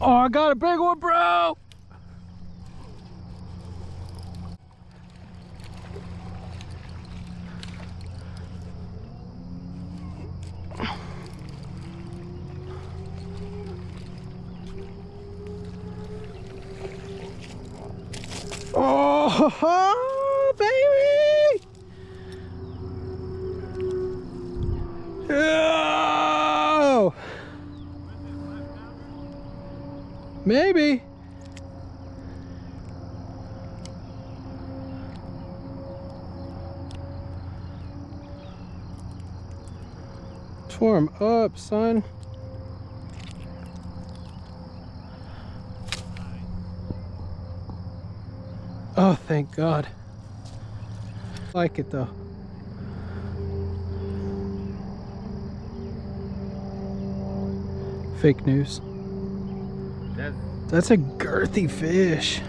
Oh, I got a big one, bro! Oh, baby! Oh! Maybe. Tore him up, son. Oh, thank God. I like it though. Fake news. That's a girthy fish.